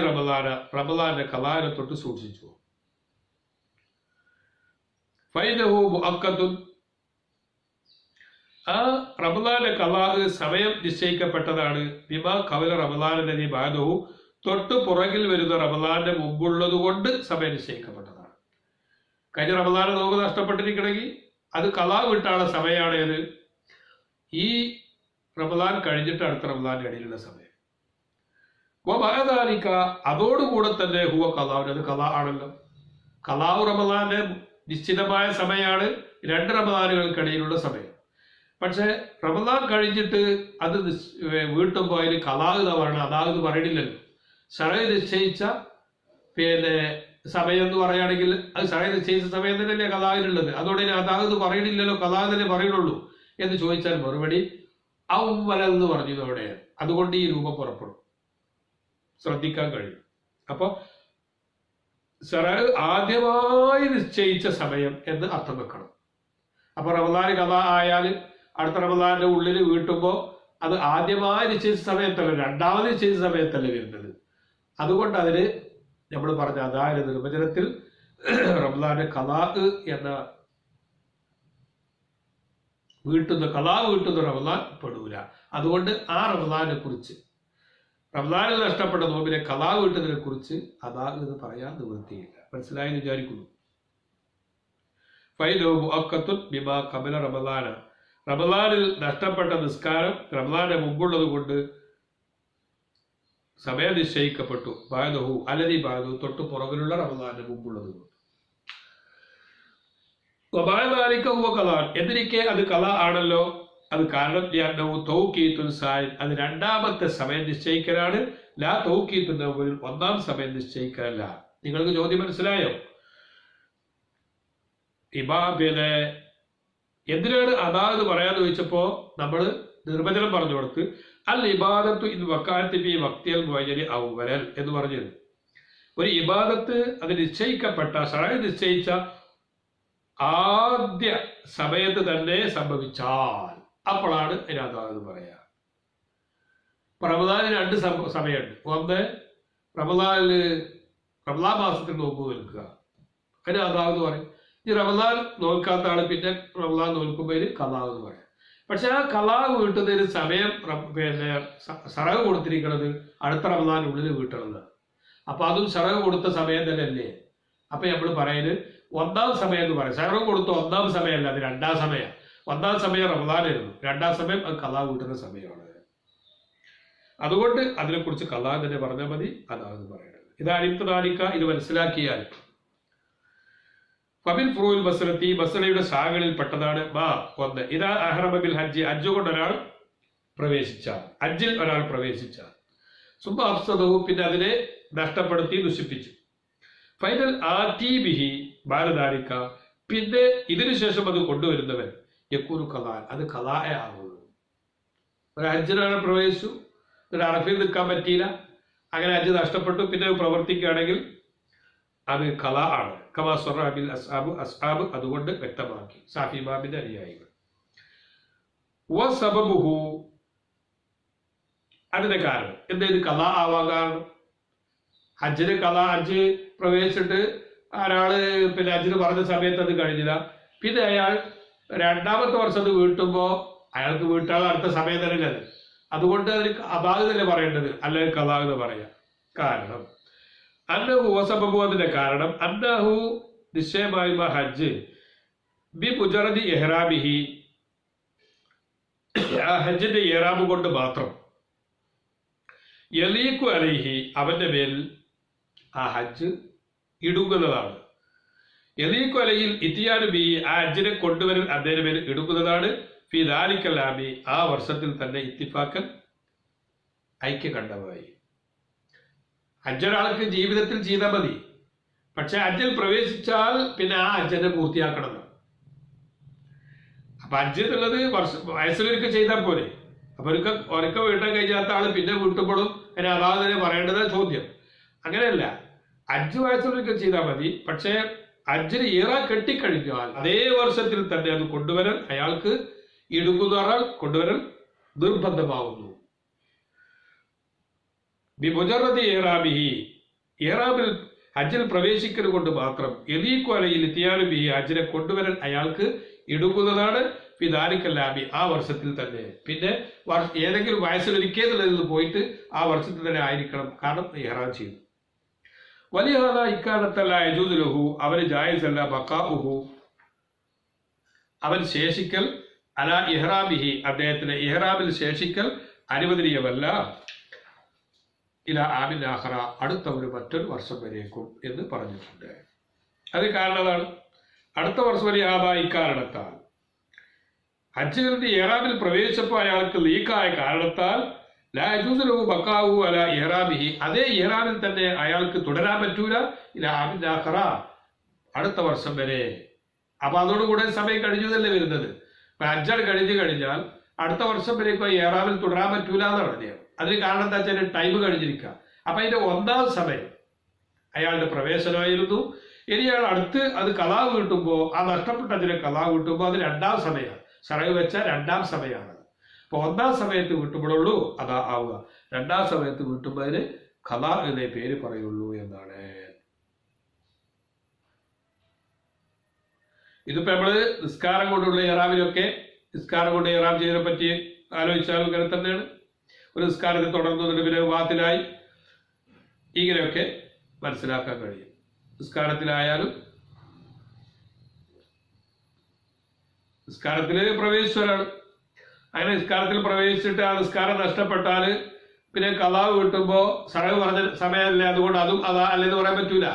റമദാന്റെ ഖലാനെ തൊട്ട് സൂക്ഷിച്ചു. ഫൈനഹു മുഅക്കദുൻ, ആ റമദാന്റെ ഖലാഹ് സമയം നിശ്ചയിക്കപ്പെട്ടതാണ്. ബിമാ ഖബല റമദാനല്ലദീ ബഅദഹു, തൊട്ട് പുറകിൽ വരുന്ന റമദാന്റെ മുമ്പുള്ളത് കൊണ്ട് സമയം നിശ്ചയിക്കപ്പെട്ടതാണ്. കഴിഞ്ഞ റമദാൻ നമുക്ക് നഷ്ടപ്പെട്ടിരിക്കണമെങ്കിൽ അത് ഖലാഹ് വിട്ടാനുള്ള സമയമാണ് ഏത്? ഈ റമദാൻ കഴിഞ്ഞിട്ട് അടുത്ത റമദാന്റെ ഇടയിലുള്ള സമയം. അതോടുകൂടെ തന്നെ ഹുവ ഖലാഹ്, അത് ഖലാ ആണല്ലോ. ഖലാഹ് റമദാന്റെ നിശ്ചിതമായ സമയമാണ്, 2 റമദാനുകൾക്കിടയിലുള്ള സമയം. പക്ഷെ റമദാൻ കഴിഞ്ഞിട്ട് അത് വീട്ടുമ്പോൾ അതിന് ഖലാഹ് എന്ന് പറയണം, അതാഹ് പറയണില്ലല്ലോ. ശറഅ് നിശ്ചയിച്ച സമയം എന്ന് പറയുകയാണെങ്കിൽ അത് ശറഅ് നിശ്ചയിച്ച സമയം തന്നെയല്ലേ ഖലാഹിനുള്ളത്. അതുകൊണ്ട് ഇനി അതാഹ് പറയണില്ലല്ലോ, ഖലാഹ് തന്നെ പറയുന്നുള്ളൂ എന്ന് ചോദിച്ചാൽ മറുപടി ഔവലൻ എന്ന് പറഞ്ഞതോടെ അതുകൊണ്ട് ഈ രൂപം പുറപ്പെടും, ശ്രദ്ധിക്കാൻ കഴിയും. അപ്പൊ ശറഅ് ആദ്യമായി നിശ്ചയിച്ച സമയം എന്ന് അർത്ഥം വെക്കണം. അപ്പൊ റമദാൻ ഖലാ ആയാൽ അടുത്ത റമദാന്റെ ഉള്ളിൽ വീട്ടുമ്പോൾ അത് ആദ്യമായി നിശ്ചയിച്ച സമയത്തല്ല, രണ്ടാമത് നിശ്ചയിച്ച സമയത്തല്ല വരുന്നത്. അതുകൊണ്ട് അതിന് നമ്മൾ പറഞ്ഞ അതായ നിർവചനത്തിൽ റമദാന്റെ ഖലാഹ് എന്ന ഖലാഹ് വീട്ടുന്ന റമദാൻ പെടൂല. അതുകൊണ്ട് ആ റമദാനെ കുറിച്ച്, റമദാനിൽ നഷ്ടപ്പെട്ട നോമ്പിനെ ഖലാഹ് വീട്ടുന്നതിനെ കുറിച്ച് അതാ എന്ന് പറയാൻ നിവൃത്തിയില്ല. മനസ്സിലായെന്ന് വിചാരിക്കുന്നു. ഫൈനഹു മുഅക്കദുൻ ബിമാ ഖബല റമദാന, റമദാനിൽ നഷ്ടപ്പെട്ട നിസ്കാരം റമദാന്റെ മുമ്പുള്ളത് കൊണ്ട് സമയം നിശ്ചയിക്കപ്പെട്ടു. ബഅദഹു അല്ലദീ ബഅദഹു, തൊട്ട് പുറകിലുള്ള റമദാന്റെ മുമ്പുള്ളത് കൊണ്ട്. എന്നിരിക്കെ അത് ഖലാ ആണല്ലോ. അത് കാരണം തൗഖീത്തുൻ സായിൻ, അത് രണ്ടാമത്തെ സമയം നിശ്ചയിക്കലാണ്. ലാ തൗഖീത്തുൻ അവ്വൽ, ഒന്നാം സമയം നിശ്ചയിക്കലല്ല. നിങ്ങൾക്ക് ചോദ്യം മനസ്സിലായോ? എന്തിനാണ് അതാത് പറയാന്ന് ചോദിച്ചപ്പോ നമ്മൾ നിർവചനം പറഞ്ഞു കൊടുത്ത് അൽ ഇബാദത്തു ഇൻ വഖഅത്തി ഫീ വഖ്തിൽ മുഅയ്യനി അവ്വലൻ എന്ന് പറഞ്ഞത്. ഒരു ഇബാദത്ത് അത് നിശ്ചയിക്കപ്പെട്ട ശറഅ് നിശ്ചയിച്ച ആദ്യ സമയത്ത് തന്നെ സംഭവിച്ചാൽ അപ്പോഴാണ് അതിനകത്ത് പറയാ. റമദാനിന് 2 സമയമുണ്ട്. ഒന്ന് റമദാൻ മാസത്തിൽ നോമ്പ് നിൽക്കുക, അതിന് അതാന്ന് പറയും. ഈ റമദാൻ നോൽക്കാത്ത ആള് പിന്നെ റമദാൻ നോൽക്കുമ്പോൾ ഖലാഹ് എന്ന് പറയാം. പക്ഷെ ആ ഖലാഹ് വീട്ടുന്നതിന് സമയം ശറഅ് കൊടുത്തിരിക്കുന്നത് അടുത്ത റമദാനുള്ളിൽ വീട്ടണത്. അപ്പൊ അതും ശറഅ് കൊടുത്ത സമയം തന്നെ അല്ലേ. അപ്പൊ നമ്മൾ പറയുന്നത് ഒന്നാം സമയം എന്ന് പറയും. ശറഅ് കൊടുത്ത ഒന്നാം സമയമല്ല, അത് 2ാം സമയം. ഒന്നാം സമയം റമദാനായിരുന്നു, 2ാം സമയം അത് ഖലാഹ് വീട്ടുന്ന സമയമാണ്. അതുകൊണ്ട് അതിനെക്കുറിച്ച് ഖലാഹ് തന്നെ പറഞ്ഞാൽ മതി, അതാണെന്ന് പറയുന്നത്. ഇതാണ് ഇബ്തിദാലിക, ഇത് മനസ്സിലാക്കിയാൽ ഫബിൽ ഫുറൂൽ ബസ്റത്തി, ബസ്റയുടെ ശാഖകളിൽ പെട്ടതാണ്. ഒന്ന്, ഇദാ അഹ്റമ ബിൽ ഹജ്ജ്, ഹജ്ജ് കൊണ്ട് ഒരാൾ പ്രവേശിച്ചാൽ, ഹജ്ജിൽ ഒരാൾ പ്രവേശിച്ചാൽ, സുബ്ബ അഫ്സദഹു, പിന്നെ അതിനെ നഷ്ടപ്പെടുത്തി ദുഷിപ്പിച്ചു. ഫൈനൽ ആതി ബിഹി ബഅദ, പിന്നെ ഇതിനുശേഷം അത് കൊണ്ടുവരുന്നവൻ യകൂനു ഖലാഅൻ, അത് ഖലാഅ ആകുന്നു. ഒരു ഹജ്ജിനാണ് പ്രവേശിച്ചു, ഒരു അറഫയിൽ നിൽക്കാൻ പറ്റിയില്ല, അങ്ങനെ ഹജ്ജ് നഷ്ടപ്പെട്ടു, പിന്നെ പ്രവർത്തിക്കുകയാണെങ്കിൽ അത് ഖലാ ആണ്. കമാ സ്വറഹ ബിൽ അസ്ഹാബ്, അതുകൊണ്ട് വ്യക്തമാക്കി സാഫി ഇമാമിന്റെ അനുയായികൾ. വസബബുഹു, അതിന്റെ കാരണം എന്താ ഇത് ഖലാ ആവാൻ കാരണം? ഹജ്ജ് പ്രവേശിച്ചിട്ട് ഒരാള് പിന്നെ ഹജ്ജിന് പറഞ്ഞ സമയത്ത് അത് കഴിഞ്ഞില്ല, പിന്നെ അയാൾ 2ാമത്തെ വർഷം അത് വീട്ടുമ്പോ അയാൾക്ക് വീട്ടാൾ അടുത്ത സമയം തന്നെ അത്. അതുകൊണ്ട് അതിന് അബാദ് തന്നെ പറയേണ്ടത്, അല്ലെങ്കിൽ ഖലാ എന്ന് പറയാം. കാരണം അന്നഹു വസബബു, അതിന്റെ കാരണം അന്നഹു നിശ്ചയമായും ഹജ്ജ് ബി മുജറദി ഇഹ്റാമിഹി, ആ ഹജ്ജിന്റെ ഇഹ്റാം കൊണ്ട് മാത്രം യലീഖു അലൈഹി, അവന്റെ മേൽ ആ ഹജ്ജ് ഇടുങ്ങുന്നതാണ്. യലീഖു അലൈഹിൽ ഇത്തിയാനു ബി, ആ ഹജ്ജിനെ കൊണ്ടുവരൽ അദ്ദേഹം മേൽ ഇടുങ്ങുന്നതാണ്. ഫി ദാലിക്കൽ ആമി, ആ വർഷത്തിൽ തന്നെ ഇത്തിഫാക്കൻ ഐക്യകണ്ഠമായി. ഹജ്ജ് ഒരാൾക്ക് ജീവിതത്തിൽ ചെയ്താൽ മതി, പക്ഷെ ഹജ്ജിൽ പ്രവേശിച്ചാൽ പിന്നെ ആ ഹജ്ജിനെ പൂർത്തിയാക്കണം. അപ്പൊ ഹജ്ജ് എന്നുള്ളത് വയസ്സിലൊരിക്കൽ ചെയ്താൽ പോലെ. അപ്പൊ ഒരിക്കൽ വീട്ടാൻ കഴിയാത്ത ആള് പിന്നെ വീട്ടുമ്പോഴും അതിനെ അതാതെ പറയേണ്ടത് ചോദ്യം. അങ്ങനെയല്ല, ഹജ്ജ് വയസ്സിലൊരിക്കൽ ചെയ്താൽ മതി, പക്ഷെ ഹജ്ജിന് ഇഹ്റാം കെട്ടിക്കഴിഞ്ഞാൽ അതേ വർഷത്തിൽ തന്നെ അത് കൊണ്ടുവരാൻ അയാൾക്ക് ഇടുകുതറ കൊണ്ടുവരൽ നിർബന്ധമാവുന്നു. ബിമുജറദി ഇഹ്റാമിഹി, ഇഹ്റാമിൽ ഹജ്ജിൽ പ്രവേശിക്കൽ കൊണ്ട് മാത്രം യദീഖു അലൈഹിൽ ഇത്തിയാനു ബിഹി, ഹജ്ജിനെ കൊണ്ടുവരാൻ അയാൾക്ക് ഇടുകുന്നതാണ് ഫിദാലിക്കല്ലാബി, ആ വർഷത്തിൽ തന്നെ. പിന്നെ ഏതെങ്കിലും വയസ്സിലൊരിക്കലുള്ളതിൽ പോയിട്ട് ആ വർഷത്തിൽ തന്നെ ആയിരിക്കണം, കാരണം ഇഹ്റാം ചെയ്തു. വലിയഹാദ ഇക്കാലത്തല്ല യജൂദുലഹു, അവന് ജായിസല്ല ബഖാഉഹു, അവൻ ശേഷിക്കൽ അല ഇഹ്റാമിഹി, അദ്ദേഹത്തിന് ഇഹ്റാമിൽ ശേഷിക്കൽ അനുവദനീയമല്ല, ഇല ആമിൻ ആഖറ, അടുത്ത മറ്റൊരു വർഷം വരേക്കും എന്ന് പറഞ്ഞിട്ടുണ്ട്. അത് കാരണമാണ് അടുത്ത വർഷം വലിയഹാദ ഇക്കാരണത്താൽ, ഹജ്ജിന്റെ ഇഹ്റാമിൽ പ്രവേശിച്ചപ്പോൾ അയാൾക്ക് ലീക്കായ കാരണത്താൽ ലാ യജൂസു ലഹു ബഖാഉ അലാ ഇഹ്റാമിഹി, അതേ ഇഹ്റാമിൽ തന്നെ അയാൾക്ക് തുടരാൻ പറ്റൂല, ഇല ആമിൻ ആഖറ, അടുത്ത വർഷം വരെ. അപ്പൊ അതോടുകൂടെ സമയം കഴിഞ്ഞു തന്നെ വരുന്നത്. ഹജ്ജ് കഴിഞ്ഞു കഴിഞ്ഞാൽ അടുത്ത വർഷം വരേക്കും ഇഹ്റാമിൽ തുടരാൻ പറ്റൂല എന്നാണ് പറഞ്ഞത്. അതിന് കാരണം എന്താ വെച്ചാൽ ടൈം കഴിഞ്ഞിരിക്കുക. അപ്പൊ അതിന്റെ ഒന്നാം സമയം അയാളുടെ പ്രവേശനമായിരുന്നു. ഇനി അയാൾ അടുത്ത് അത് കലാവ് കിട്ടുമ്പോൾ, ആ നഷ്ടപ്പെട്ട അതിനെ കലാവ് കിട്ടുമ്പോൾ അത് രണ്ടാം സമയമാണ്, ശറഅ് വെച്ച രണ്ടാം സമയമാണ്. അപ്പൊ ഒന്നാം സമയത്ത് വീട്ടുമ്പോഴുള്ളൂ അതാ ആവുക, രണ്ടാം സമയത്ത് വീട്ടുമ്പോൾ അതിന് ഖലാ എന്നേ പേര് പറയുള്ളൂ എന്നാണ്. ഇതിപ്പോ നമ്മള് നിസ്കാരം കൊണ്ടുള്ള ഇഹ്റാമിലൊക്കെ, നിസ്കാരം കൊണ്ട് ഇഹ്റാം ചെയ്തതിനെ പറ്റി ആലോചിച്ചാലും ഇങ്ങനെ തന്നെയാണ്. ഒരു നിസ്കാരത്തെ തുടർന്നതിന് പിന്നെ വാത്തിലായി, ഇങ്ങനെയൊക്കെ മനസ്സിലാക്കാൻ കഴിയും. നിസ്കാരത്തിലായാലും നിസ്കാരത്തിൽ പ്രവേശിച്ചവരാണ്, അങ്ങനെ നിസ്കാരത്തിൽ പ്രവേശിച്ചിട്ട് ആ നിസ്കാരം നഷ്ടപ്പെട്ടാല് പിന്നെ കലാവ് കിട്ടുമ്പോ സറവ് പറഞ്ഞ സമയമല്ലേ, അതുകൊണ്ട് അതും അതാ അല്ലെന്ന് പറയാൻ പറ്റൂല.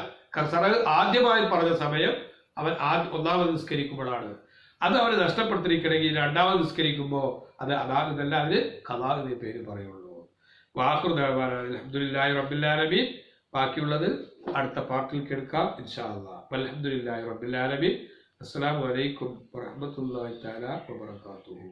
സറവ് ആദ്യമായി പറഞ്ഞ സമയം അവൻ ഒന്നാമത് നിസ്കരിക്കുമ്പോഴാണ്. അത് അവന് നഷ്ടപ്പെടുത്തിരിക്കണമെങ്കിൽ രണ്ടാമത് നിസ്കരിക്കുമ്പോൾ അത് അതാകുന്നല്ല, അതിന് കലാ എന്നേ പേര് പറയുള്ളൂ. വാഖിറു ദഅ്വാനാ അൽഹംദുലില്ലാഹി റബ്ബിൽ ആലമീൻ. ബാക്കിയുള്ളത് അടുത്ത പാർട്ടിൽ കേൾക്കാം ഇൻഷാ അല്ലാഹ്. വൽഹംദുലില്ലാഹി റബ്ബിൽ ആലമീൻ. അസ്സലാമു അലൈക്കും വറഹ്മത്തുള്ളാഹി തആല വബറകാതുഹു.